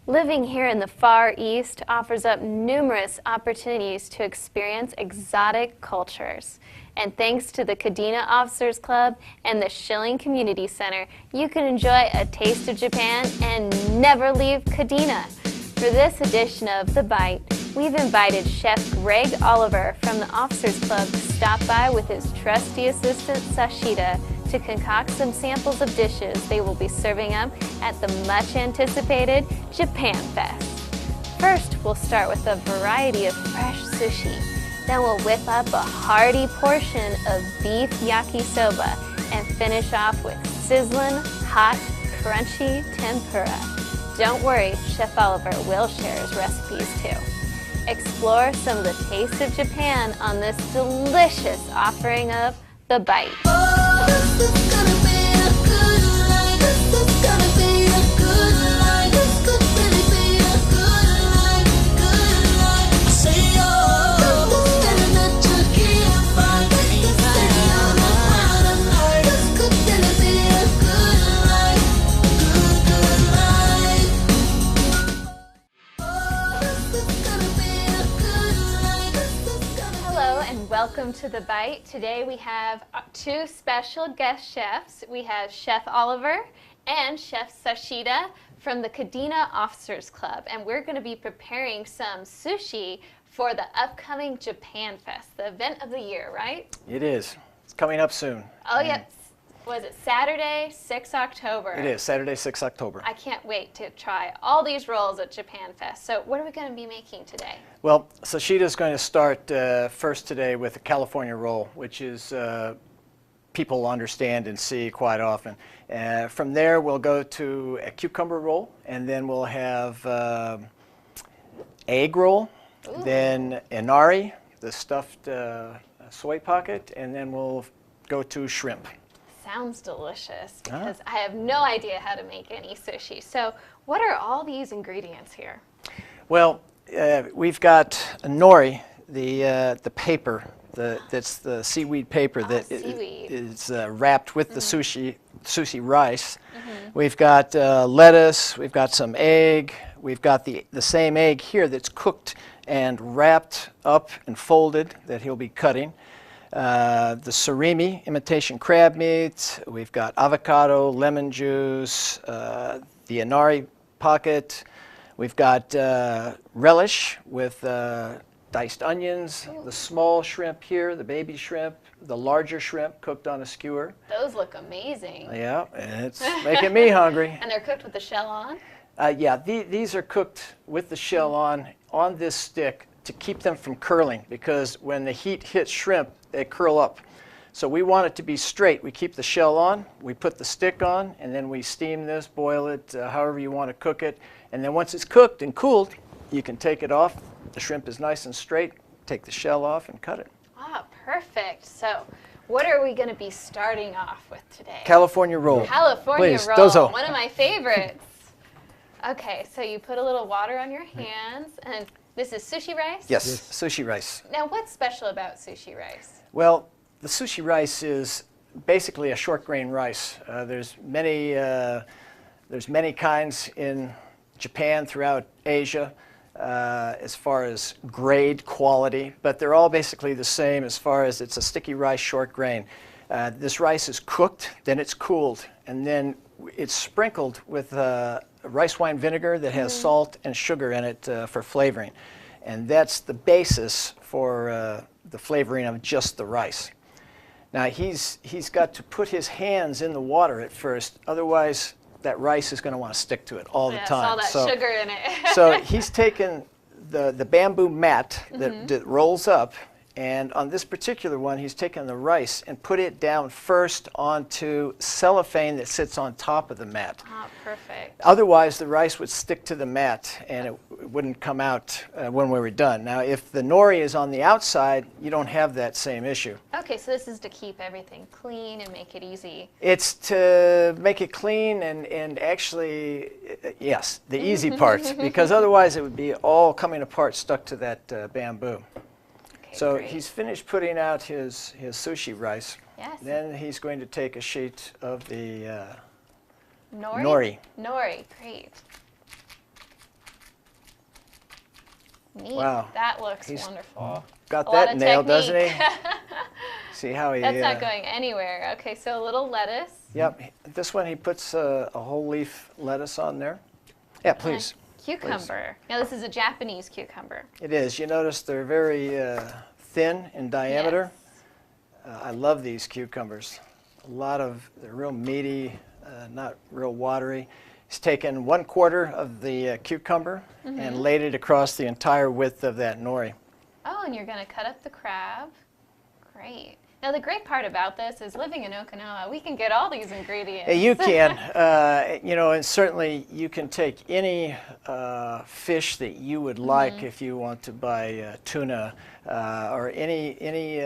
Living here in the Far East offers up numerous opportunities to experience exotic cultures. And thanks to the Kadena Officers Club and the Schilling Community Center, you can enjoy a taste of Japan and never leave Kadena. For this edition of The Bite, we've invited Chef Greg Oliver from the Officers Club to stop by with his trusty assistant Sashida to concoct some samples of dishes they will be serving up at the much-anticipated Japan Fest. First, we'll start with a variety of fresh sushi. Then we'll whip up a hearty portion of beef yakisoba and finish off with sizzling, hot, crunchy tempura. Don't worry, Chef Oliver will share his recipes too. Explore some of the taste of Japan on this delicious offering of The Bite. Welcome to The Bite. Today we have two special guest chefs. We have Chef Oliver and Chef Sashida from the Kadena Officers Club, and we're going to be preparing some sushi for the upcoming Japan Fest, the event of the year, right? It is. It's coming up soon. Oh, yeah. Was it Saturday, 6 October? It is, Saturday, 6 October. I can't wait to try all these rolls at Japan Fest. So what are we going to be making today? Well, Sashida is going to start first today with a California roll, which is people understand and see quite often. From there, we'll go to a cucumber roll, and then we'll have egg roll, then inari, the stuffed soy pocket, and then we'll go to shrimp. Sounds delicious because I have no idea how to make any sushi. So what are all these ingredients here? Well, we've got nori, the paper, that's the seaweed paper that is wrapped with the sushi rice. We've got lettuce, we've got some egg, we've got the same egg here that's cooked and wrapped up and folded that he'll be cutting. The surimi, imitation crab meat, we've got avocado, lemon juice, the inari pocket, we've got relish with diced onions, the small shrimp here, the baby shrimp, the larger shrimp cooked on a skewer. Those look amazing. Yeah, it's making me hungry. And they're cooked with the shell on? Yeah, these are cooked with the shell on this stick to keep them from curling, because when the heat hits shrimp, they curl up. So we want it to be straight. We keep the shell on, we put the stick on, and then we steam this, boil it, however you want to cook it. And then once it's cooked and cooled, you can take it off. The shrimp is nice and straight. Take the shell off and cut it. Ah, perfect. So what are we going to be starting off with today? California roll. California Please, roll, dozo. One of my favorites. Okay, so you put a little water on your hands, and this is sushi rice? Yes, sushi rice. Now, what's special about sushi rice? Well, the sushi rice is basically a short grain rice. There's many kinds in Japan, throughout Asia, as far as grade, quality, but they're all basically the same as far as it's a sticky rice, short grain. This rice is cooked, then it's cooled, and then it's sprinkled with rice wine vinegar that has salt and sugar in it for flavoring. And that's the basis for the flavoring of just the rice. Now he's got to put his hands in the water at first, otherwise that rice is going to want to stick to it all the time. All that sugar in it. So he's taken the bamboo mat that rolls up, and on this particular one, he's taken the rice and put it down first onto cellophane that sits on top of the mat. Oh, perfect. Otherwise, the rice would stick to the mat and it wouldn't come out when we were done. Now, if the nori is on the outside, you don't have that same issue. Okay, so this is to keep everything clean and make it easy. It's to make it clean and actually, yes, the easy part, because otherwise it would be all coming apart stuck to that bamboo. So great. He's finished putting out his sushi rice. Yes. Then he's going to take a sheet of the Nori? nori. Nori, great. Neat. Wow. That looks wonderful. Got A lot that of nailed, doesn't he? technique. See how he... That's not going anywhere. Okay, so a little lettuce. Yep. This one he puts a whole leaf lettuce on there. Yeah, please. Cucumber. Now this is a Japanese cucumber. It is. You notice they're very thin in diameter. Yes. I love these cucumbers. They're real meaty, not real watery. He's taken 1/4 of the cucumber and laid it across the entire width of that nori. Oh, and you're going to cut up the crab. Great. Now the great part about this is living in Okinawa, we can get all these ingredients. You can, and certainly you can take any fish that you would like if you want to buy tuna, or any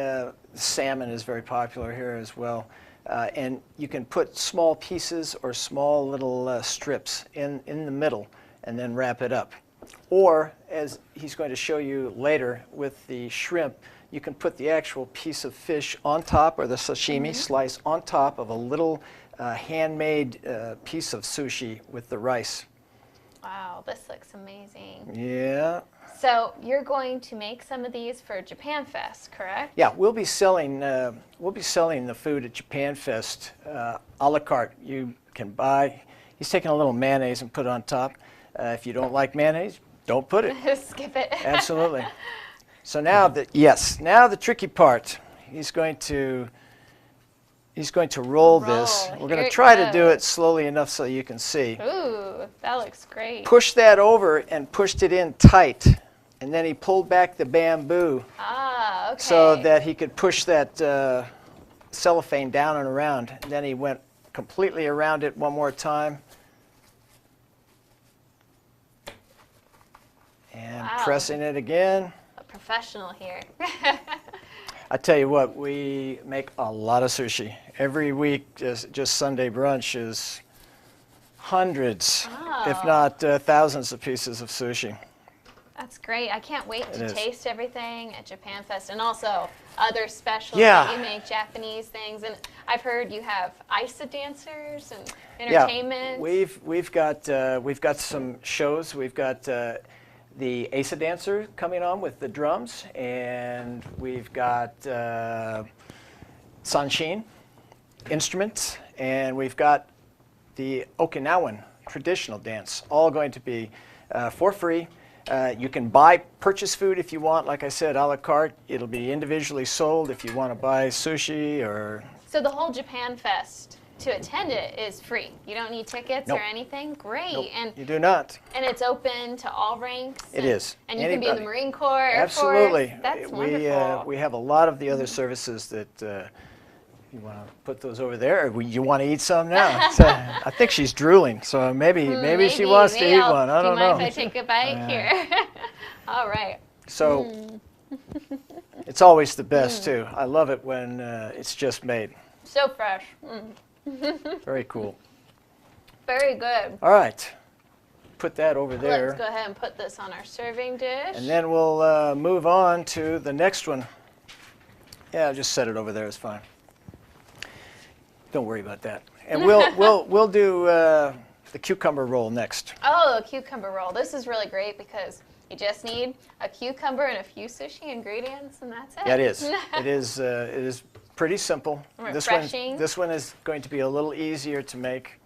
salmon is very popular here as well. And you can put small pieces or small little strips in the middle and then wrap it up. Or, as he's going to show you later with the shrimp, you can put the actual piece of fish on top, or the sashimi slice on top of a little handmade piece of sushi with the rice. Wow, this looks amazing. Yeah. So you're going to make some of these for Japan Fest, correct? Yeah, we'll be selling the food at Japan Fest a la carte. You can buy. He's taking a little mayonnaise and put it on top. If you don't like mayonnaise, don't put it. Skip it. Absolutely. So now now the tricky part. He's going to roll this. We're going to try to do it slowly enough so you can see. Ooh, that looks great. Push that over and pushed it in tight. And then he pulled back the bamboo so that he could push that cellophane down and around. And then he went completely around it one more time. And pressing it again. A professional here. I tell you what, we make a lot of sushi. Every week, just Sunday brunch is hundreds, if not thousands of pieces of sushi. That's great. I can't wait to taste everything at Japan Fest, and also other specials that you make, Japanese things. And I've heard you have Aisa dancers and entertainment. Yeah, we've got some shows. We've got the Aisa dancer coming on with the drums, and we've got Sanshin instruments, and we've got the Okinawan traditional dance, all going to be for free. You can purchase food if you want, like I said, a la carte. It'll be individually sold if you want to buy sushi or... So the whole Japan Fest, to attend it, is free. You don't need tickets or anything? Great. Nope, and you do not. And it's open to all ranks? It is. And you can be in the Marine Corps, Air Force? Absolutely. That's wonderful. We have a lot of the other services that... you want to put those over there, or you want to eat some now? So, I think she's drooling, so maybe she wants to eat one. I don't know. Do you mind if I take a bite here? All right. So it's always the best too. I love it when it's just made. So fresh. Very cool. Very good. All right. Put that over there. Let's go ahead and put this on our serving dish. And then we'll move on to the next one. Yeah, just set it over there. It's fine. Don't worry about that. And we'll do the cucumber roll next. Oh, a cucumber roll. This is really great because you just need a cucumber and a few sushi ingredients, and that's it. Yeah, it is. It is pretty simple. Refreshing. This one is going to be a little easier to make.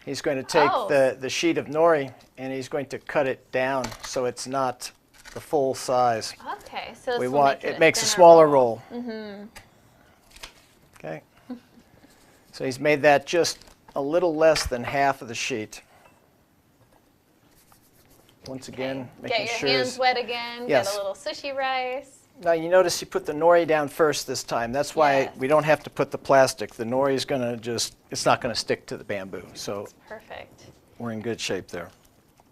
He's going to take the sheet of nori and he's going to cut it down so it's not the full size. Okay, so it makes a smaller roll. Okay. So he's made that just a little less than half of the sheet. Once again, making sure. Get your hands wet again. Yes. Get a little sushi rice. Now you notice you put the nori down first this time. That's why we don't have to put the plastic. The nori is going to it's not going to stick to the bamboo. So that's perfect. We're in good shape there.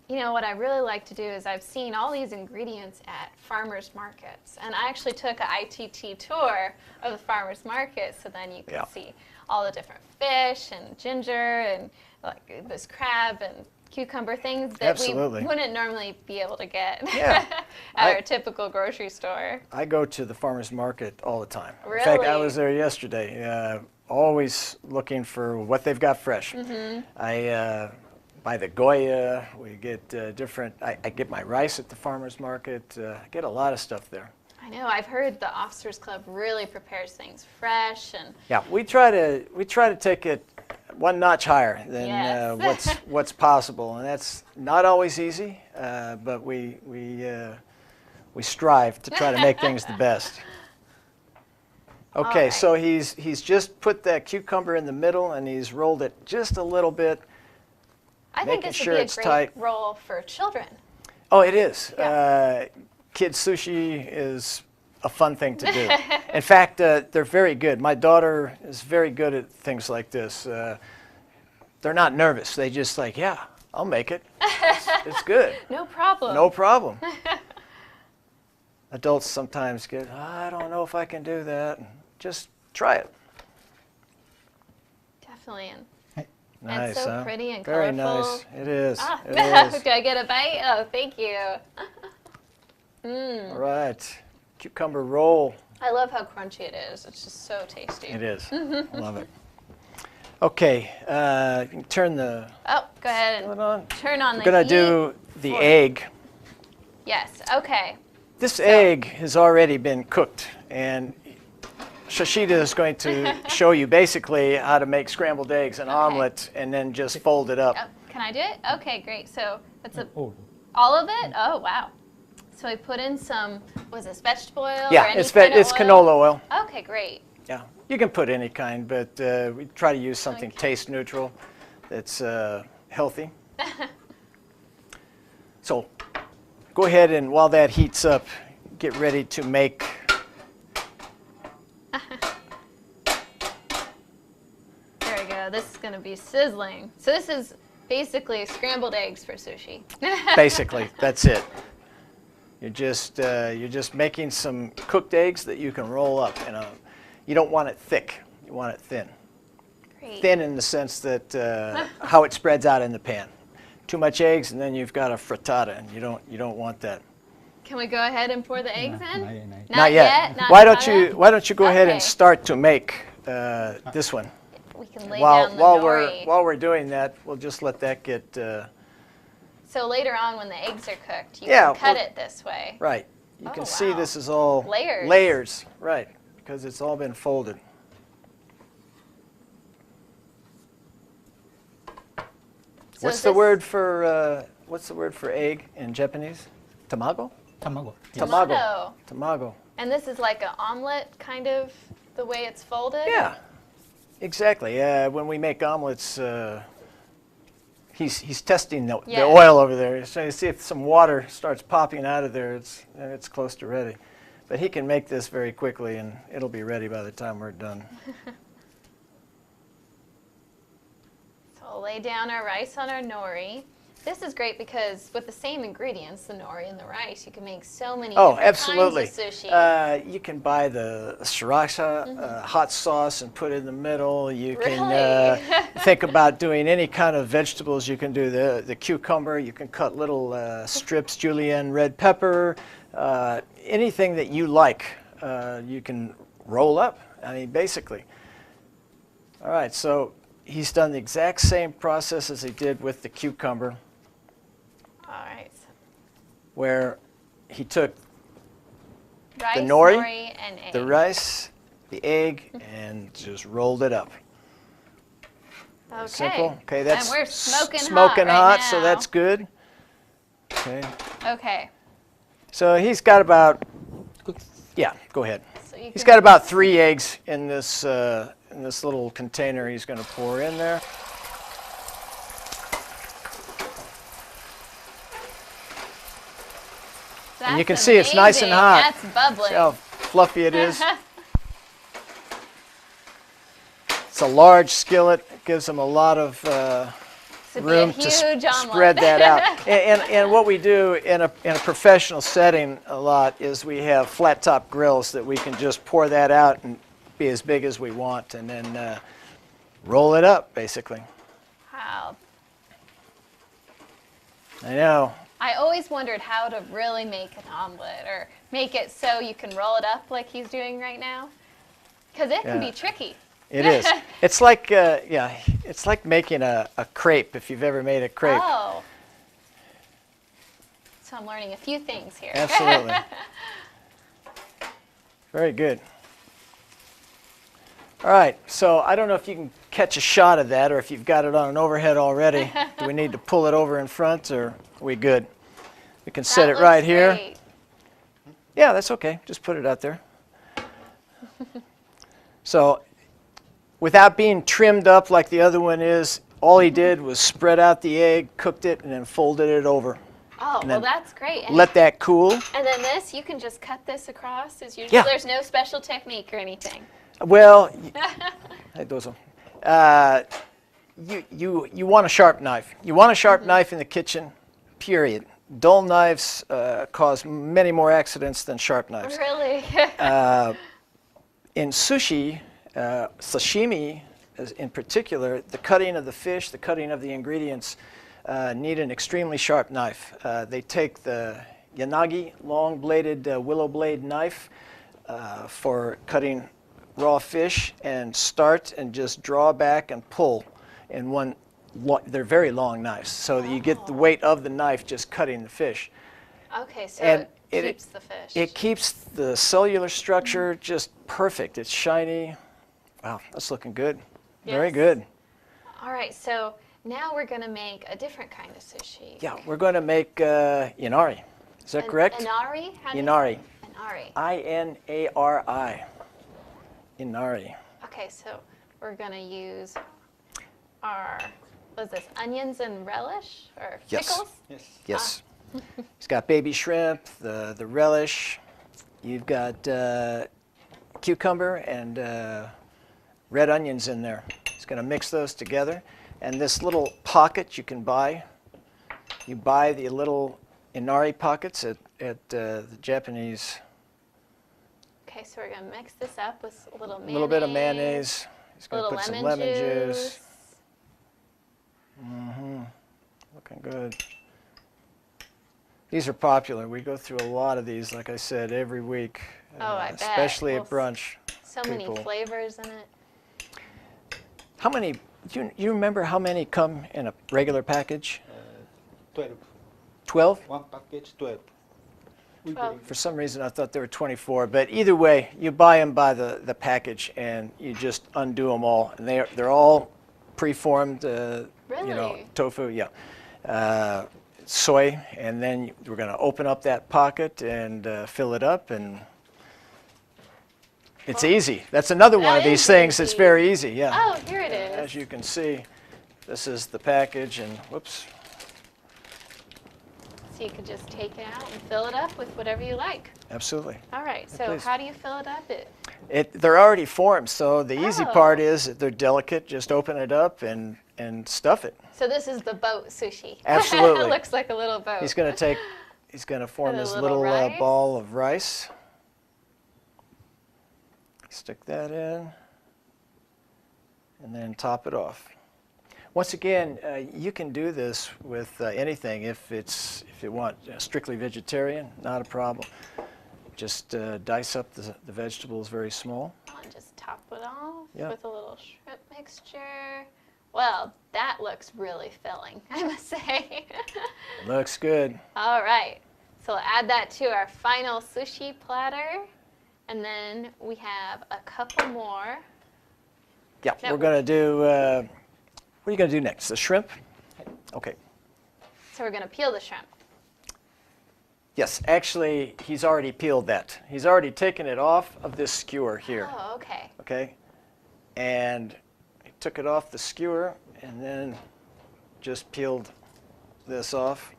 You know, what I really like to do is I've seen all these ingredients at farmers markets. And I actually took an ITT tour of the farmers market, so then you can see all the different fish and ginger and like this crab and cucumber, things that we wouldn't normally be able to get at our typical grocery store. I go to the farmers market all the time. Really? In fact, I was there yesterday, always looking for what they've got fresh. buy the Goya. We get different. I get my rice at the farmers market. I get a lot of stuff there. I know. I've heard the Officers Club really prepares things fresh and. Yeah, we try to take it one notch higher than Yes. what's possible, and that's not always easy. But we strive to try to make things the best. Okay, right. so he's just put that cucumber in the middle, and he's rolled it just a little bit. I think Making this sure would be it's a great tight. role for children. Oh, it is. Yeah. Kid sushi is a fun thing to do. In fact, they're very good. My daughter is very good at things like this. They're not nervous. They just like, yeah, I'll make it. It's good. No problem. No problem. Adults sometimes get, I don't know if I can do that. Just try it. Definitely. And Nice, it's so huh? pretty and Very colorful. nice. It is. Ah. It is. Do I get a bite? Oh, thank you. All right. Cucumber roll. I love how crunchy it is. It's just so tasty. It is. I love it. Okay. You can turn the Oh, go ahead skillet and on. turn on We're the going heat. to do the for- egg. Yes, okay. This egg has already been cooked, and Shashida is going to show you basically how to make scrambled eggs, an omelet, and then just fold it up. Oh, can I do it? Okay, great. So that's Oh, all of it? Oh, wow. So I put in some, was this vegetable oil? or Yeah, any it's kind of oil? canola oil. Okay, great. Yeah, you can put any kind, but we try to use something taste neutral that's healthy. So go ahead and while that heats up, get ready to make There we go. This is going to be sizzling. So this is basically scrambled eggs for sushi. basically, that's it. You're just making some cooked eggs that you can roll up in a. You don't want it thick. You want it thin. Great. Thin in the sense that how it spreads out in the pan. Too much eggs, and then you've got a frittata, and you don't want that. Can we go ahead and pour the eggs in? not yet, not yet. Not yet? Not Why don't you go ahead and Okay. start to make this one? We can lay While down the nori. while we're doing that, we'll just let that get So later on when the eggs are cooked, you Yeah, can cut well- it this way. right. You Oh, can see wow. this is all Layers. layers, right? Because it's all been folded. So What's is the this word for egg in Japanese? Tamago? Tamago. Tomato. Tamago. And this is like an omelet, kind of, the way it's folded? Yeah, exactly. When we make omelets, he's testing the Yes. oil over there. He's trying to see if some water starts popping out of there. It's close to ready. But he can make this very quickly, and it'll be ready by the time we're done. So we'll lay down our rice on our nori. This is great because with the same ingredients, the nori and the rice, you can make so many Oh, different absolutely. kinds of sushi. You can buy the sriracha hot sauce and put it in the middle. You can Really? think about doing any kind of vegetables. You can do the cucumber. You can cut little strips, julienne red pepper, anything that you like. You can roll up. I mean, basically. All right, so he's done the exact same process as he did with the cucumber, All right. where he took Rice, nori, and egg. the rice, the egg, and just rolled it up. Okay. Simple. Okay, that's and we're smoking smoking hot, right so now. that's good. Okay, Okay. so he's got about, Cook. yeah, go ahead. So you He's can- got about 3 eggs in this little container he's going to pour in there. And you That's can see it's nice and amazing. hot. That's bubbling. See how fluffy it is? It's a large skillet. It gives them a lot of to be a room huge to omelet. spread that out. And what we do in a professional setting a lot is we have flat top grills that we can just pour that out and be as big as we want, and then roll it up, basically. Wow. I know. I always wondered how to really make an omelet or make it so you can roll it up like he's doing right now. Because it can Yeah. be tricky. It is. It's like, yeah, It's like making a crepe, if you've ever made a crepe. Oh. So I'm learning a few things here. Absolutely. Very good. All right, so I don't know if you can catch a shot of that or if you've got it on an overhead already. Do we need to pull it over in front or are we good? We can set it right here. Great. Yeah, that's okay. Just put it out there. So without being trimmed up like the other one is, all he did was spread out the egg, cooked it, and then folded it over. Oh, well, that's great. And Let that cool. And then this, you can just cut this across as usual. Yeah. There's no special technique or anything. Well, hey, Dozo. You want a sharp knife. You want a sharp knife in the kitchen, period. Dull knives cause many more accidents than sharp knives. Really? In sushi, sashimi in particular, the cutting of the fish, the cutting of the ingredients need an extremely sharp knife. They take the yanagi, long-bladed willow blade knife for cutting raw fish and start and just draw back and pull in one. They're very long knives, so that you get the weight of the knife just cutting the fish. Okay, so And it keeps the fish. It keeps the cellular structure just perfect. It's shiny. Wow, that's looking good. Very Yes. good. All right, so now we're going to make a different kind of sushi. Yeah, we're going to make inari. Is that correct? Inari? How do you- Inari. Inari. I-N-A-R-I. Inari. Okay, so we're going to use our, what is this, onions and relish? Or Yes. pickles? Yes. It's got baby shrimp, the relish. You've got cucumber and red onions in there. It's going to mix those together. And this little pocket you can buy. You buy the little inari pockets at the Japanese. Okay, so we're going to mix this up with a little mayonnaise. A little bit of mayonnaise. He's A going to little put some lemon lemon juice. juice. Looking good. These are popular. We go through a lot of these, like I said, every week. Oh, I bet. Especially at Well, brunch. So many people. flavors in it. How many, you remember how many come in a regular package? 12. 12? One package, 12. We 12. bring- For some reason I thought there were 24, but either way, you buy them by the package and you just undo them all. And they're all preformed, you know, Really? tofu, yeah. Soy, and then we're going to open up that pocket and fill it up, and it's easy. That's another one of That these is things that's easy. very easy, yeah. Oh, here it is. As you can see, this is the package, and whoops. So you could just take it out and fill it up with whatever you like. Absolutely. All right, so please. how do you fill it up? They're already formed, so the easy Oh. part is that they're delicate. Just open it up and stuff it. So this is the boat sushi. Absolutely. It looks like a little boat. He's going to form And a this little little rice. ball of rice. Stick that in, and then top it off. Once again, you can do this with anything. If you want strictly vegetarian, not a problem. Just dice up the vegetables very small. And just top it off Yeah. with a little shrimp mixture. Well, that looks really filling, I must say. Looks good. All right, so we'll add that to our final sushi platter. And then we have a couple more. Yeah, No. we're going to do, what are you going to do next? The shrimp? Okay. So we're going to peel the shrimp. Yes, actually, he's already peeled that. He's already taken it off of this skewer here. Oh, okay. Okay? And he took it off the skewer and then just peeled this off.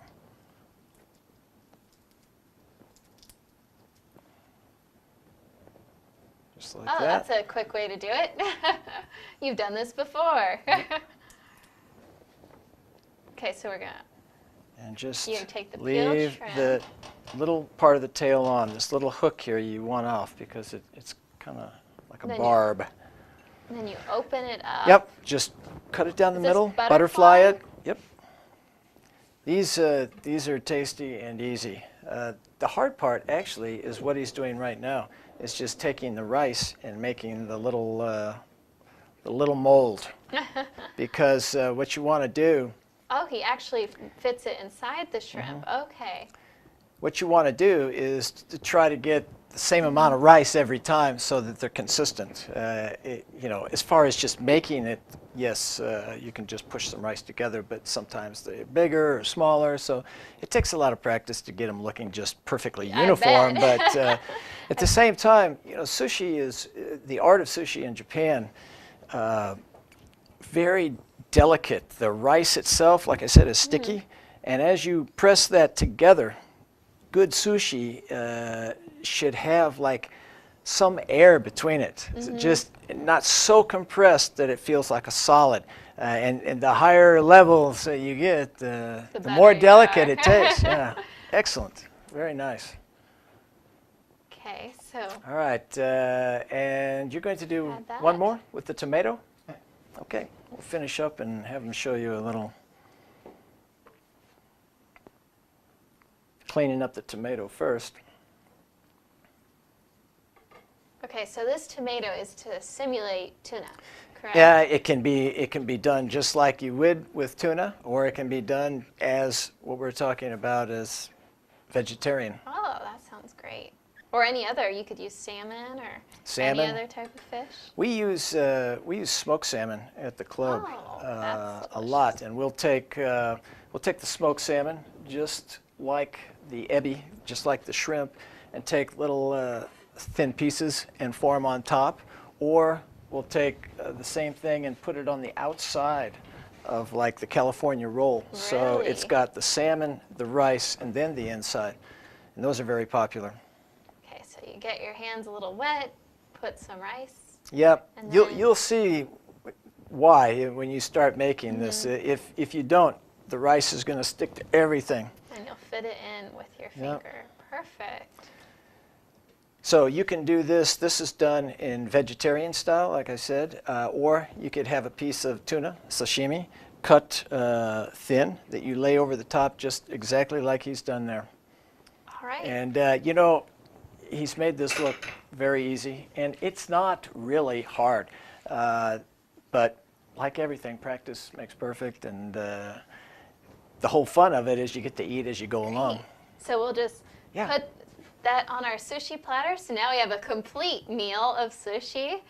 Just like Oh, that. that's a quick way to do it. You've done this before. Okay, so we're going to And just You can take the peeled leave shrimp. the little part of the tail on. This little hook here you want off because it's kind of like a Then you- barb. And then you open it up. Yep, just cut it down the Is this middle, butterfly? it. Yep. These are tasty and easy. The hard part actually is what he's doing right now. It's just taking the rice and making the little the little mold, because what you want to do, Oh, he actually fits it inside the shrimp. Okay. what you want to do is to try to get the same amount of rice every time so that they're consistent. You know, as far as just making it, yes, you can just push some rice together, but sometimes they're bigger or smaller, so it takes a lot of practice to get them looking just perfectly uniform. bet. But at the same time, you know, sushi is, the art of sushi in Japan, very delicate. The rice itself, like I said, is sticky, and as you press that together, good sushi should have like some air between it, just not so compressed that it feels like a solid. And the higher levels that you get, the more better you delicate are. it tastes. Yeah, excellent, very nice. Okay, so All right, and you're going to do Add that. one more with the tomato? Okay, we'll finish up and have them show you a little cleaning up the tomato first. okay, so this tomato is to simulate tuna, correct? Yeah, it can be done just like you would with tuna, or it can be done as what we're talking about as vegetarian. Oh, that sounds great. Or any other, you could use salmon or Salmon. any other type of fish. We use smoked salmon at the club Oh, that's a lot, and we'll take the smoked salmon just like the ebi, just like the shrimp, and take little thin pieces and form them on top, or we'll take the same thing and put it on the outside of like the California roll. So it's Really? got the salmon, the rice, and then the inside, and those are very popular. Okay, so you get your hands a little wet, put some rice. Yep, And then- you'll see why when you start making this. If you don't, the rice is going to stick to everything. And you'll fit it in with your Yep. finger. Perfect. So you can do this. This is done in vegetarian style, like I said, or you could have a piece of tuna, sashimi, cut thin that you lay over the top just exactly like he's done there. All right. And you know, he's made this look very easy, and it's not really hard. But like everything, practice makes perfect, and the whole fun of it is you get to eat as you go along. So we'll just Yeah. put that on our sushi platter. So now we have a complete meal of sushi.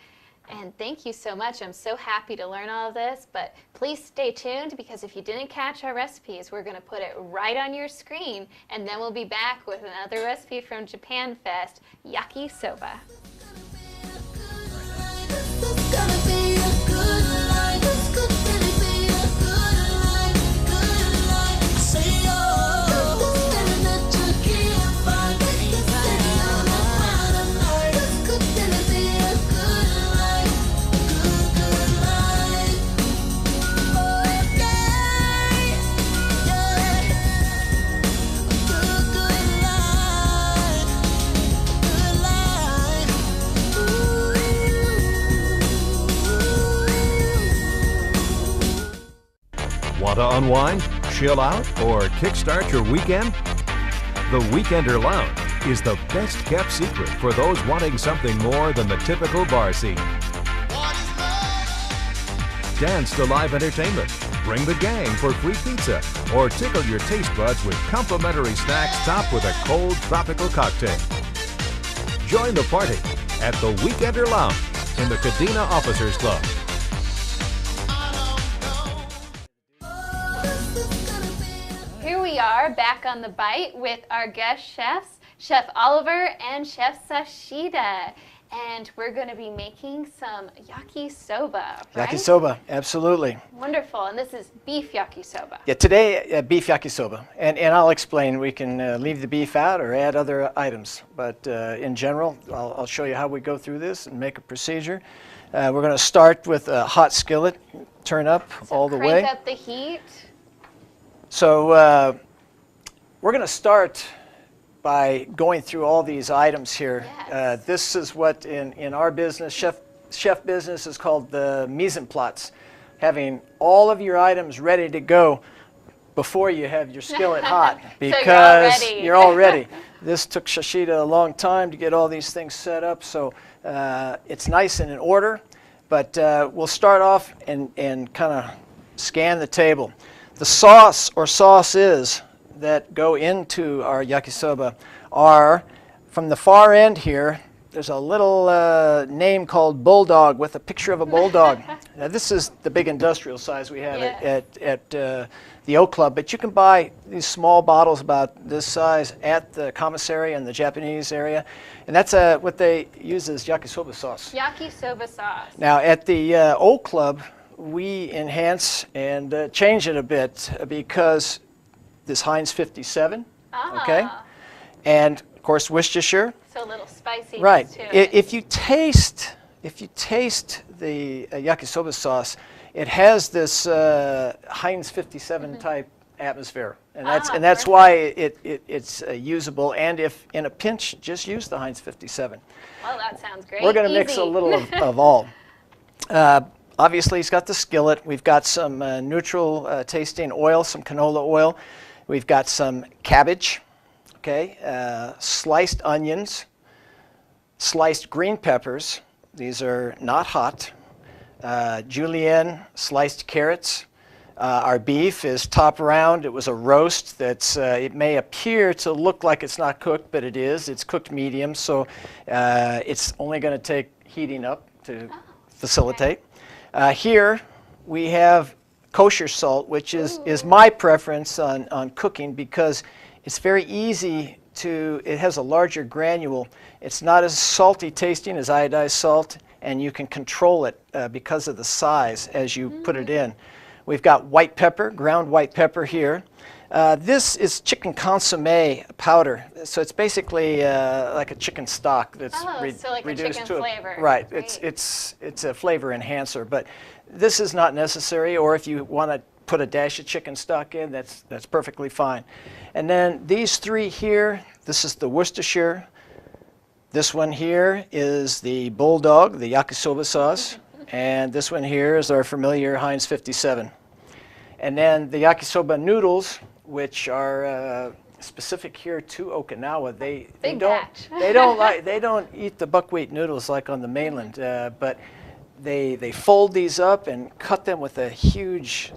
And thank you so much. I'm so happy to learn all of this. But please stay tuned, because if you didn't catch our recipes, we're going to put it right on your screen. And then we'll be back with another recipe from Japan Fest, yakisoba. Want to unwind, chill out, or kickstart your weekend? The Weekender Lounge is the best kept secret for those wanting something more than the typical bar scene. Dance to live entertainment, bring the gang for free pizza, or tickle your taste buds with complimentary snacks topped with a cold tropical cocktail. Join the party at the Weekender Lounge in the Kadena Officers Club. Here we are back on The Bite with our guest chefs, Chef Oliver and Chef Sashida. And we're going to be making some yakisoba, right? Yakisoba, absolutely. Wonderful. And this is beef yakisoba. Yeah, today beef yakisoba, and I'll explain. We can leave the beef out or add other items, but in general, I'll show you how we go through this and make a procedure. We're going to start with a hot skillet, turn up all the way. Crank up the heat. So we're going to start by going through all these items here. Yes. This is what in our business, chef business, is called the mise en place. Having all of your items ready to go before you have your skillet hot, because you're all ready. This took Sashida a long time to get all these things set up, so it's nice and in order. but we'll start off and kind of scan the table. The sauce or sauces that go into our yakisoba are, from the far end here, there's a little name called Bulldog with a picture of a bulldog. Now, this is the big industrial size we have at the Oak Club, but you can buy these small bottles about this size at the commissary in the Japanese area, and that's what they use as yakisoba sauce. Yakisoba sauce. Now, at the Oak Club, we enhance and change it a bit because this Heinz 57, okay, and of course Worcestershire. So a little spicy. Right. To it. If you taste the yakisoba sauce, it has this Heinz 57 type atmosphere, and that's why it's usable. And if in a pinch, just use the Heinz 57. Well, that sounds great. We're going to mix a little of all. Obviously, it's got the skillet. We've got some neutral tasting oil, some canola oil. We've got some cabbage, okay, sliced onions, sliced green peppers. These are not hot. Julienne sliced carrots. Our beef is top round. It was a roast that's, it may appear to look like it's not cooked, but it is. It's cooked medium, so it's only going to take heating up to facilitate. Here we have kosher salt, which is my preference on cooking because it's very easy to, it has a larger granule. It's not as salty tasting as iodized salt, and you can control it because of the size as you put it in. We've got white pepper, ground white pepper here. This is chicken consomme powder, so it's basically like a chicken stock that's so like reduced a chicken to flavor. Right, Great. it's a flavor enhancer, but this is not necessary. Or if you want to put a dash of chicken stock in, that's perfectly fine. And then these three here, this is the Worcestershire. This one here is the Bulldog, the yakisoba sauce, and this one here is our familiar Heinz 57. And then the yakisoba noodles, which are specific here to Okinawa. They don't eat the buckwheat noodles like on the mainland, but they fold these up and cut them with a huge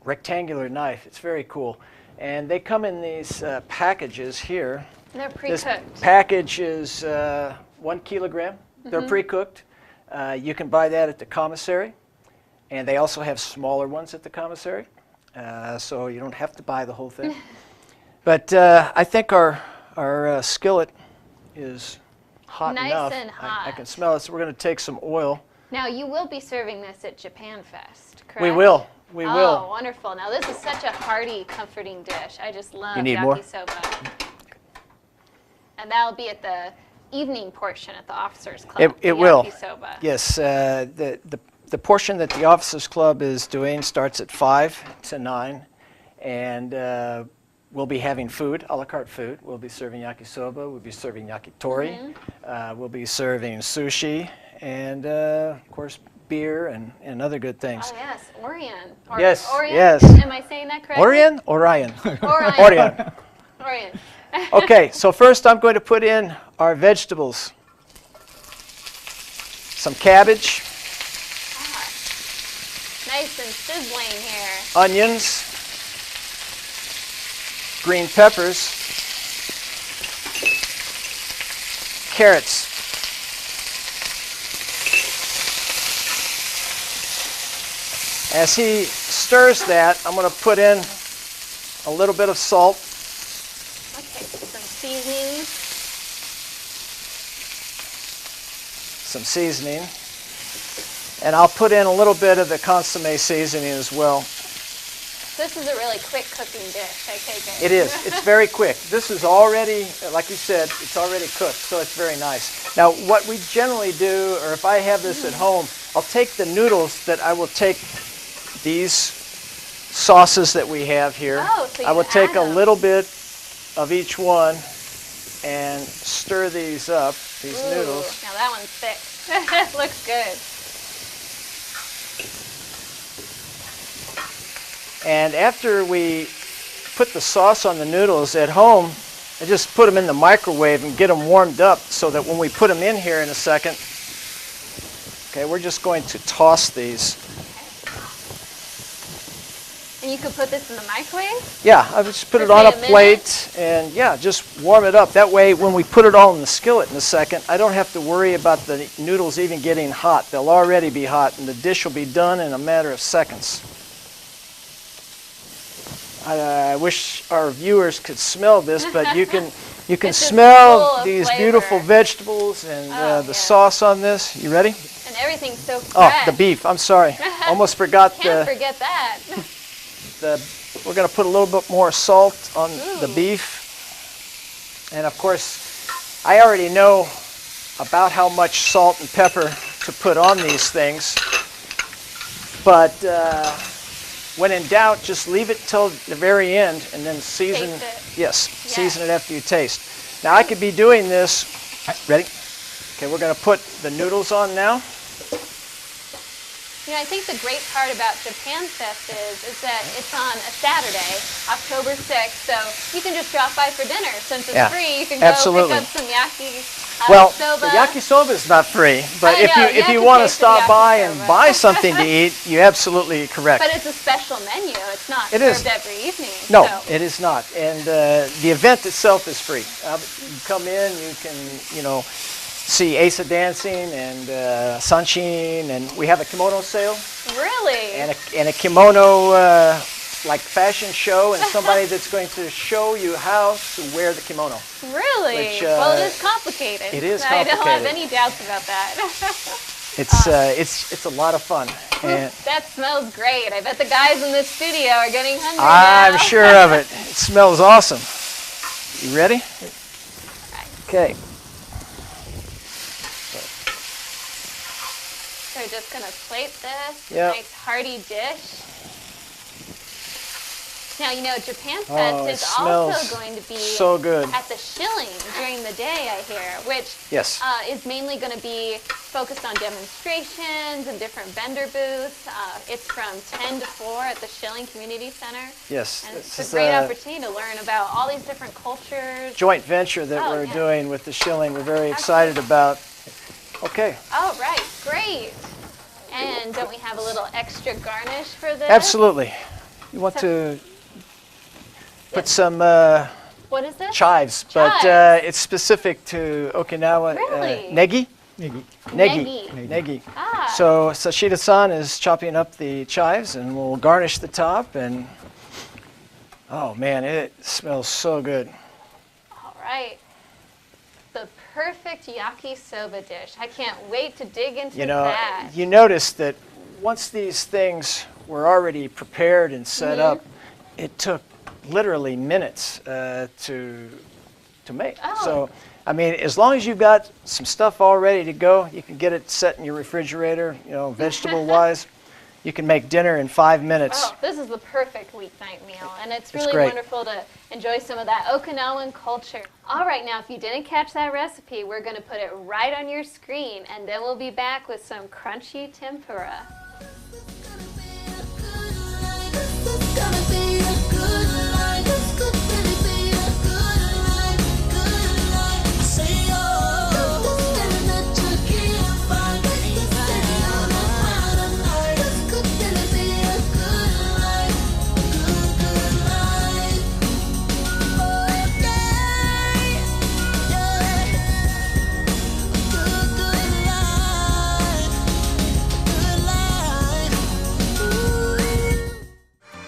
rectangular knife. It's very cool, and they come in these packages here. They're pre-cooked. This package is 1 kilogram. They're pre-cooked. You can buy that at the commissary, and they also have smaller ones at the commissary, so you don't have to buy the whole thing. But I think our skillet is hot Nice enough. and hot. I can smell it, so we're going to take some oil. Now, you will be serving this at Japan Fest, correct? We will. We will. Oh, wonderful. Now, this is such a hearty, comforting dish. I just love You need more? yakisoba. And that'll be at the evening portion at the Officers Club. It will. Yakisoba. Yes. The portion that the Officers Club is doing starts at 5 to 9, and we'll be having food, a la carte food. We'll be serving yakisoba. We'll be serving yakitori. We'll be serving sushi, and of course beer and other good things. Oh, yes. Orion. Yes, Orion? yes. Am I saying that correctly? Orion? Orion. Orion. Orion. Orion. Okay, so first I'm going to put in our vegetables. Some cabbage, Nice and sizzling here. onions, green peppers, carrots. As he stirs that, I'm going to put in a little bit of salt, Okay, some seasonings. some seasoning, and I'll put in a little bit of the consomme seasoning as well. This is a really quick cooking dish, I take it. It is. It's very quick. This is already, like you said, it's already cooked, so it's very nice. Now, what we generally do, or if I have this at home, I'll take the noodles that I will take these sauces that we have here. Oh, so I you will take add a them. little bit of each one and stir these up, these Ooh, noodles. now that one's thick. Looks good. And after we put the sauce on the noodles at home, I just put them in the microwave and get them warmed up so that when we put them in here in a second, Okay, we're just going to toss these. And you could put this in the microwave? Yeah, I would just put For, it on say, a a minute? plate and yeah, just warm it up. That way when we put it all in the skillet in a second, I don't have to worry about the noodles even getting hot. They'll already be hot and the dish will be done in a matter of seconds. I wish our viewers could smell this, but you can It's just full smell of these flavor. beautiful vegetables and Oh, the yeah. sauce on this. You ready? And everything's so fresh. Oh, the beef. I'm sorry. Almost forgot Can't the. forget that. We're going to put a little bit more salt on the Ooh. beef. And of course, I already know about how much salt and pepper to put on these things. But when in doubt, just leave it till the very end and then season. Taste it. Yes, season it after you taste. Now I could be doing this. Ready? Okay, we're going to put the noodles on now. You know, I think the great part about Japan Fest is that it's on a Saturday, October 6th, so you can just drop by for dinner. Since it's Yeah, free, you can absolutely. go pick up some yaki Well, soba. the yakisoba is not free, but I know, if you you have to want to taste the stop by and yakisoba. buy something to eat, you're absolutely correct. But it's a special menu. It's not It is. served every evening. No, so. it is not. And the event itself is free. You come in, you can, see Asa dancing and Sanshin, and we have a kimono sale Really? and a kimono like fashion show, and somebody that's going to show you how to wear the kimono. Really? Which, Well, it is complicated. it is I don't have complicated. any doubts about that. It's a lot of fun. And That smells great. I bet the guys in this studio are getting hungry I'm now. sure of it. It smells awesome. You ready? Okay. So we're just going to plate this. Yep. Nice hearty dish. Now, you know, Japan Oh, Fest it is smells also going to be so good. at the Shilling during the day, I hear, which Yes. is mainly going to be focused on demonstrations and different vendor booths. It's from 10 to 4 at the Shilling Community Center. Yes. And This it's is a great a opportunity to learn about all these different cultures. joint venture that Oh, we're yeah. doing with the Shilling. We're very excited about. Okay. Oh, right. Great. And don't we have a little extra garnish for this? Absolutely. You want to put some What is this? chives, but Chives. it's specific to Okinawa. Really? Negi? Negi. Negi. Negi. Ah. So Sashida-san is chopping up the chives, and we'll garnish the top. And oh man, it smells so good. All right. The perfect yakisoba dish. I can't wait to dig into You know, that. you notice that once these things were already prepared and set Mm-hmm. up, it took literally minutes to make. Oh. So, I mean, as long as you've got some stuff all ready to go, you can get it set in your refrigerator, vegetable-wise. You can make dinner in 5 minutes. Oh, this is the perfect weeknight meal, and it's It's really great. wonderful to enjoy some of that Okinawan culture. All right, now if you didn't catch that recipe, we're going to put it right on your screen, and then we'll be back with some crunchy tempura.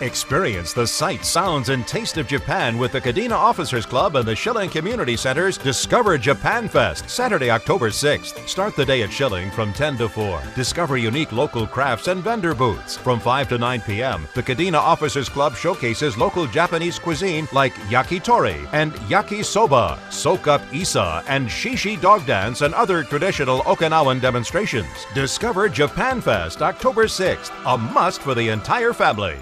Experience the sights, sounds, and taste of Japan with the Kadena Officers Club and the Shilling Community Center's Discover Japan Fest, Saturday, October 6th. Start the day at Shilling from 10 to 4. Discover unique local crafts and vendor booths. From 5 to 9 p.m., the Kadena Officers Club showcases local Japanese cuisine like yakitori and yakisoba, soak up isa, and shishi dog dance, and other traditional Okinawan demonstrations. Discover Japan Fest, October 6th, a must for the entire family.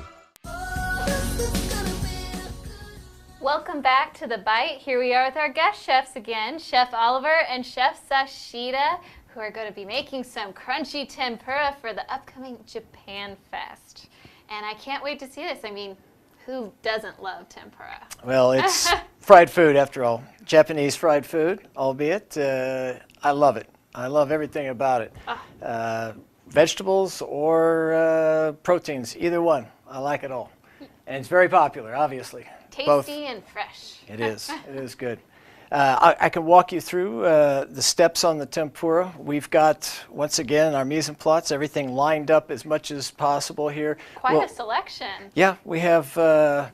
Welcome back to The Bite. Here we are with our guest chefs again, Chef Oliver and Chef Sashida, who are going to be making some crunchy tempura for the upcoming Japan Fest. And I can't wait to see this. I mean, who doesn't love tempura? Well, it's fried food after all. Japanese fried food, albeit. I love it. I love everything about it. Vegetables or proteins, either one. I like it all. And it's very popular, obviously. Tasty Both. and fresh. It is. It is good. I can walk you through the steps on the tempura. We've got, once again, our mise en place, everything lined up as much as possible here. Quite a selection. Yeah, we have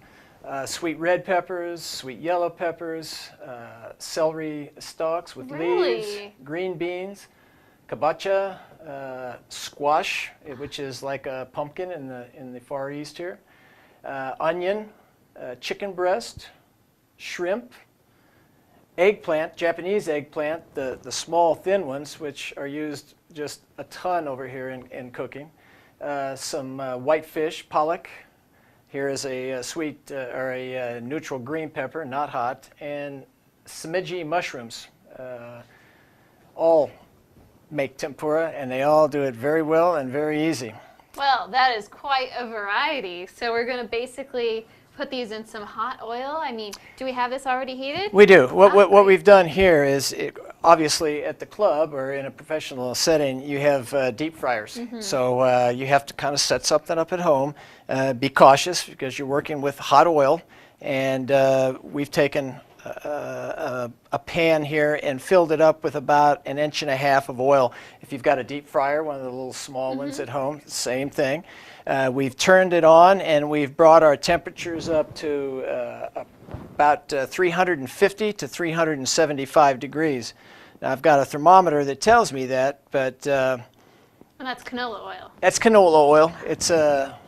sweet red peppers, sweet yellow peppers, celery stalks with leaves, green beans, kabocha, squash, which is like a pumpkin in the Far East here, onion, chicken breast, shrimp, eggplant, Japanese eggplant, the small thin ones, which are used just a ton over here in cooking, some white fish, pollock. Here is a sweet or a neutral green pepper, not hot, and sumiji mushrooms. All make tempura, and they all do it very well and very easy. Well, that is quite a variety. So we're going to basically put these in some hot oil. I mean, do we have this already heated? We do. What we've done here is, obviously at the club or in a professional setting, you have deep fryers. So you have to kind of set something up at home. Be cautious because you're working with hot oil. And we've taken a pan here and filled it up with about 1.5 inches of oil. If you've got a deep fryer, one of the little small ones at home, same thing. We've turned it on and we've brought our temperatures up to about 350 to 375 degrees. Now I've got a thermometer that tells me that, but And that's canola oil. that's canola oil. It's a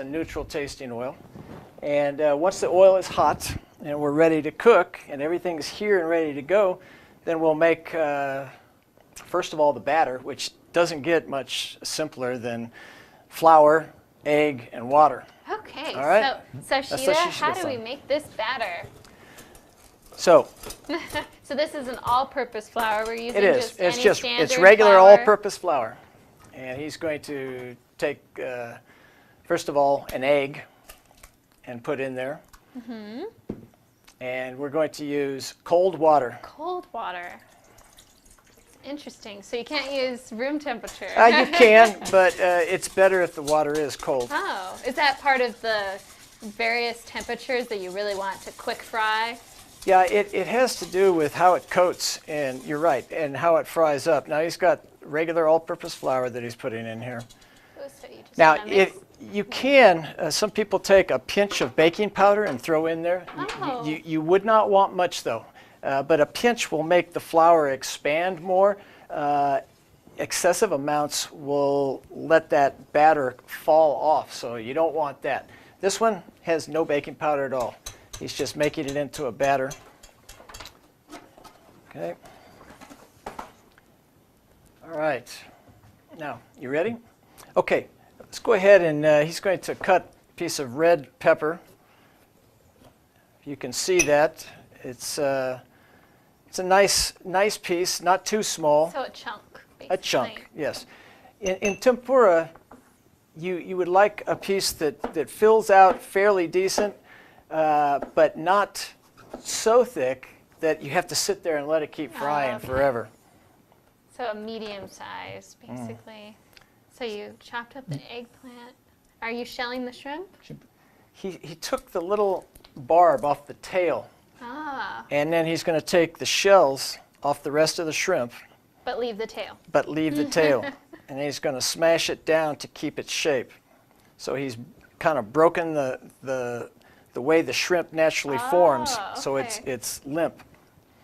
neutral tasting oil. And once the oil is hot and we're ready to cook and everything's here and ready to go, then we'll make, first of all, the batter, which doesn't get much simpler than flour, egg, and water. Okay, All right. so That's Shida, what how do we make this batter? So So this is an all-purpose flour. We're using it is. just It's any just standard regular flour. all-purpose flour, and he's going to take first of all an egg and put in there, and we're going to use cold water. Cold water. Interesting. So you can't use room temperature. You can, but it's better if the water is cold. Oh, is that part of the various temperatures that you really want to quick fry? Yeah, it has to do with how it coats, and you're right, and how it fries up. Now he's got regular all-purpose flour that he's putting in here. Oh, so you just Now, wanna mix- you can, some people take a pinch of baking powder and throw in there. Oh. You would not want much though, but a pinch will make the flour expand more. Excessive amounts will let that batter fall off, so you don't want that. This one has no baking powder at all. He's just making it into a batter. Okay. All right. Now, you ready? Okay. Let's go ahead and he's going to cut a piece of red pepper. You can see that. It's a nice piece, not too small. So a chunk, basically. A chunk, yes. In tempura, you would like a piece that fills out fairly decent, but not so thick that you have to sit there and let it keep frying okay. forever. So a medium size, basically. So you chopped up the eggplant. Are you shelling the shrimp? He took the little barb off the tail, Ah, and then he's going to take the shells off the rest of the shrimp, but leave the tail. but leave the tail. And he's going to smash it down to keep its shape. So he's kind of broken the way the shrimp naturally forms, so okay. it's limp.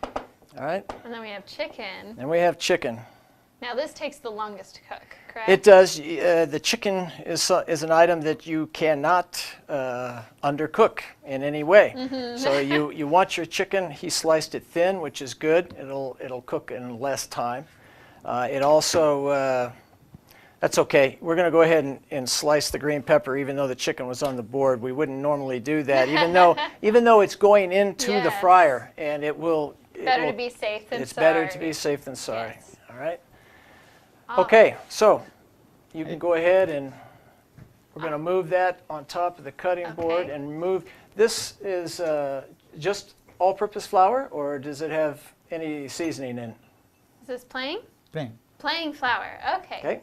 All right, And then we have chicken. and we have chicken. Now this takes the longest to cook, correct? It does. The chicken is an item that you cannot undercook in any way. So you want your chicken. He sliced it thin, which is good. It'll cook in less time. It also that's okay. We're going to go ahead and slice the green pepper, even though the chicken was on the board. We wouldn't normally do that, even though it's going into the Yes. fryer, and it will. Better to be safe than It's sorry. better to be safe than sorry. Yes. All right. Oh, Okay, so you can go ahead and we're going to move that on top of the cutting board Okay. and move. This is just all-purpose flour, or does it have any seasoning in? Is this plain? plain. Plain flour. Okay. Okay.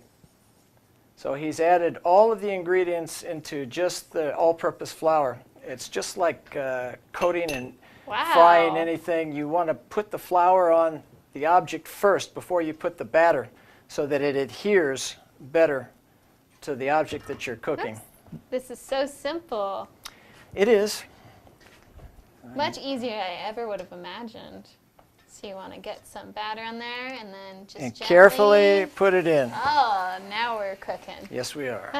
So he's added all of the ingredients into just the all-purpose flour. It's just like coating and Wow. frying anything. You want to put the flour on the object first before you put the batter so that it adheres better to the object that you're cooking. This is so simple. It is. Much easier than I ever would have imagined. So you want to get some batter on there and then just And gently. carefully put it in. Oh, now we're cooking. Yes, we are.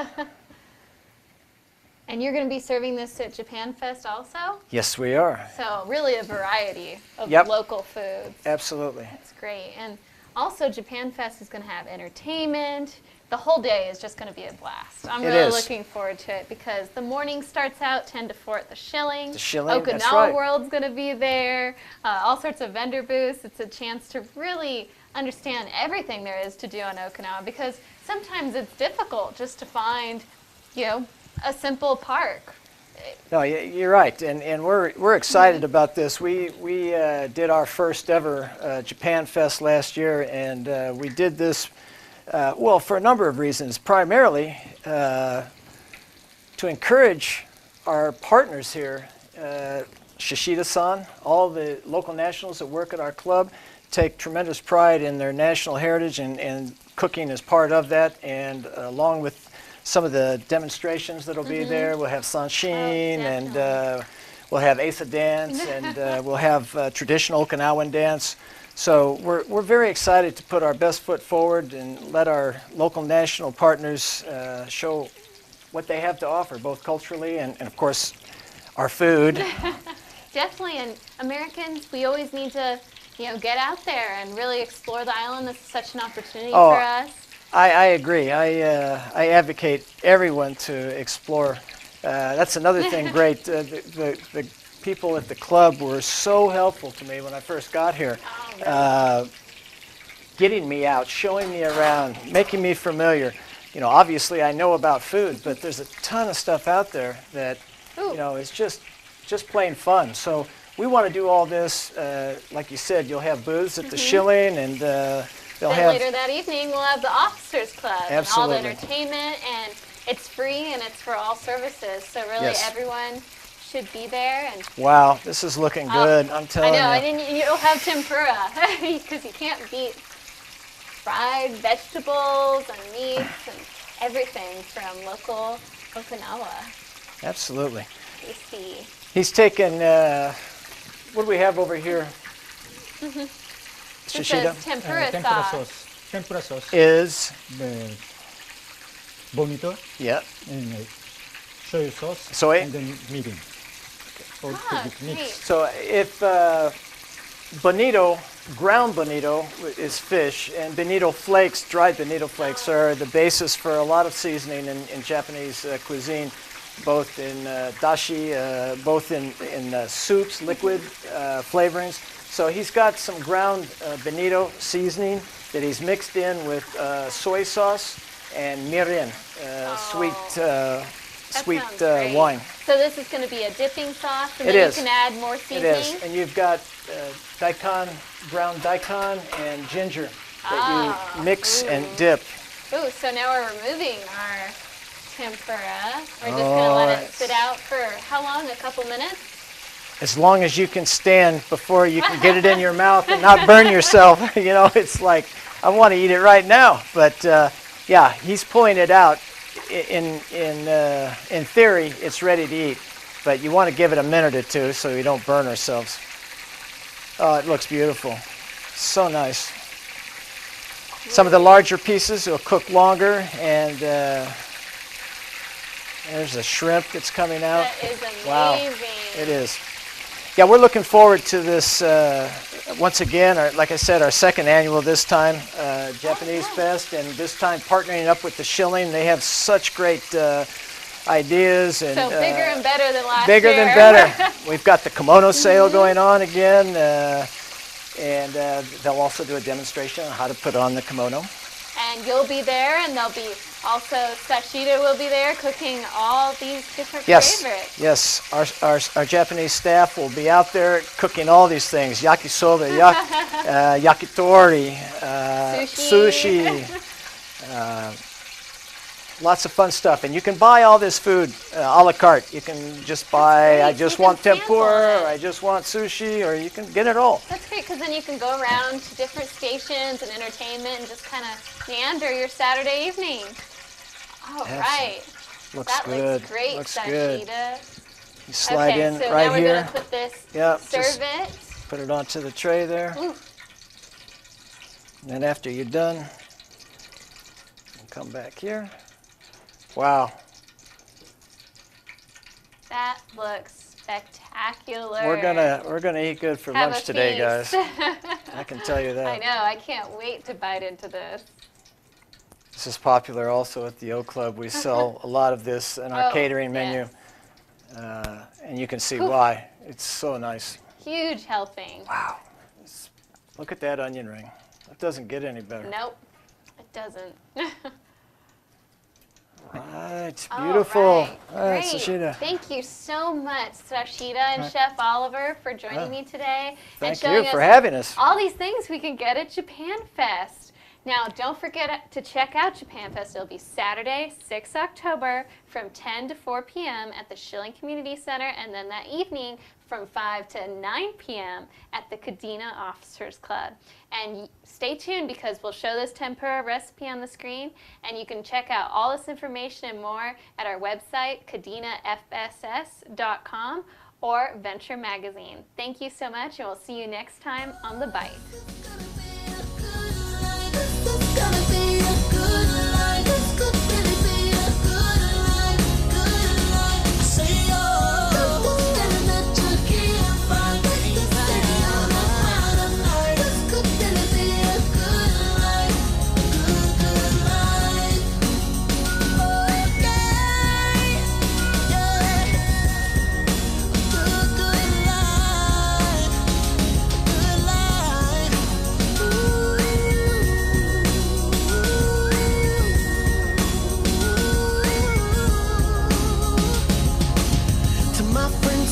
And you're going to be serving this at Japan Fest also? Yes, we are. So really a variety of Yep. local foods. Absolutely. That's great. And also Japan Fest is going to have entertainment. The whole day is just going to be a blast. I'm It really is. looking forward to it because the morning starts out 10 to 4 at the Shilling. The Shilling, Okinawa that's right. World's going to be there. All sorts of vendor booths. It's a chance to really understand everything there is to do on Okinawa because sometimes it's difficult just to find, a simple park. No, you're right, and we're excited about this. We did our first ever Japan Fest last year, and we did this for a number of reasons. Primarily to encourage our partners here, Shishida-san, all the local nationals that work at our club, take tremendous pride in their national heritage, and cooking is part of that. And along with some of the demonstrations that'll be there. We'll have sanshin, and we'll have Asa dance, and we'll have traditional Okinawan dance. So we're very excited to put our best foot forward and let our local national partners show what they have to offer, both culturally and of course, our food. Definitely, and Americans, we always need to, get out there and really explore the island. This is such an opportunity for us. I agree. I advocate everyone to explore. That's another thing great. The people at the club were so helpful to me when I first got here. Getting me out, showing me around, making me familiar. Obviously I know about food, but there's a ton of stuff out there that, is just plain fun. So we want to do all this. Like you said, you'll have booths at the Shilling, and they'll have later that evening, we'll have the Officers Club Absolutely. and all the entertainment, and it's free and it's for all services. So really, Yes. everyone should be there. And wow, this is looking good. I'm telling I know, you. and then you'll have tempura because you can't beat fried vegetables and meats and everything from local Okinawa. Absolutely. Tasty. He's taken. What do we have over here? This Shishida is tempura Tempura sauce. sauce. Tempura sauce. is The bonito yeah. and shoyu sauce. Soy. And then mirin. All Ah, to be great. mixed. So if bonito, ground bonito is fish, and bonito flakes, dried bonito flakes, are the basis for a lot of seasoning in Japanese cuisine, both in dashi, both in soups, liquid flavorings. So he's got some ground bonito seasoning that he's mixed in with soy sauce and mirin, sweet That sweet sounds great. wine. So this is going to be a dipping sauce, and It then is. you can add more It seasoning. is, and you've got daikon, ground daikon, and ginger that you mix and dip. Ooh, so now we're removing our tempura. We're just going to let it sit out for how long? A couple minutes? As long as you can stand before you can get it in your mouth and not burn yourself. It's like, I want to eat it right now. But yeah, he's pulling it out. In theory, it's ready to eat. But you want to give it a minute or two so we don't burn ourselves. Oh, it looks beautiful. So nice. Some of the larger pieces will cook longer, and there's a shrimp that's coming out. That is amazing. Wow, it is. Yeah, we're looking forward to this once again. Like I said, our second annual this time, Japanese Fest, and this time partnering up with the Shilling. They have such great ideas, and So bigger and better than last bigger year. than better. We've got the kimono sale going on again, and they'll also do a demonstration on how to put on the kimono. And you'll be there, and there'll be Also, Sashida will be there cooking all these different Yes, favorites. yes. Our Japanese staff will be out there cooking all these things: yakisoba, yakitori, sushi, lots of fun stuff. And you can buy all this food a la carte. You can just buy, great. I just You want can sample tempura, it. or I just want sushi, or you can get it all. That's great because then you can go around to different stations and entertainment and just kind of meander your Saturday evening. All right. Looks That good. looks great, Looks good. Sashida. You slide Okay, in so right now we're here. going to put this, Yep, serve just it. put it onto the tray there. Ooh. And then after you're done, you come back here. Wow. That looks spectacular. We're gonna eat good for Have lunch a today, guys. feast. I can tell you that. I know. I can't wait to bite into this. This is popular also at the O Club. We sell a lot of this in our Oh, catering menu, yes. and you can see Ooh. why. It's so nice. Huge helping. Wow. Look at that onion ring. It doesn't get any better. Nope, it doesn't. Right, All beautiful. right, All right, great. Sashida. Thank you so much, Sashida and Chef Oliver, for joining me today and Thank showing you for us having us. all these things we can get at Japan Fest. Now, don't forget to check out Japan Fest. It'll be Saturday, 6 October from 10 to 4 p.m. at the Schilling Community Center, and then that evening from 5 to 9 p.m. at the Kadena Officers Club. And stay tuned because we'll show this tempura recipe on the screen, and you can check out all this information and more at our website, kadenafss.com or Venture Magazine. Thank you so much, and we'll see you next time on The Bite.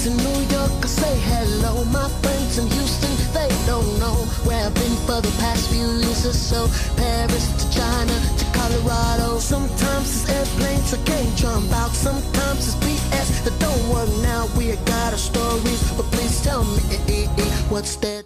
In New York, I say hello. My friends in Houston, they don't know where I've been for the past few years or so. Paris to China to Colorado. Sometimes it's airplanes I can't jump out. Sometimes it's BS that don't work now. We got our stories, but please tell me what's there.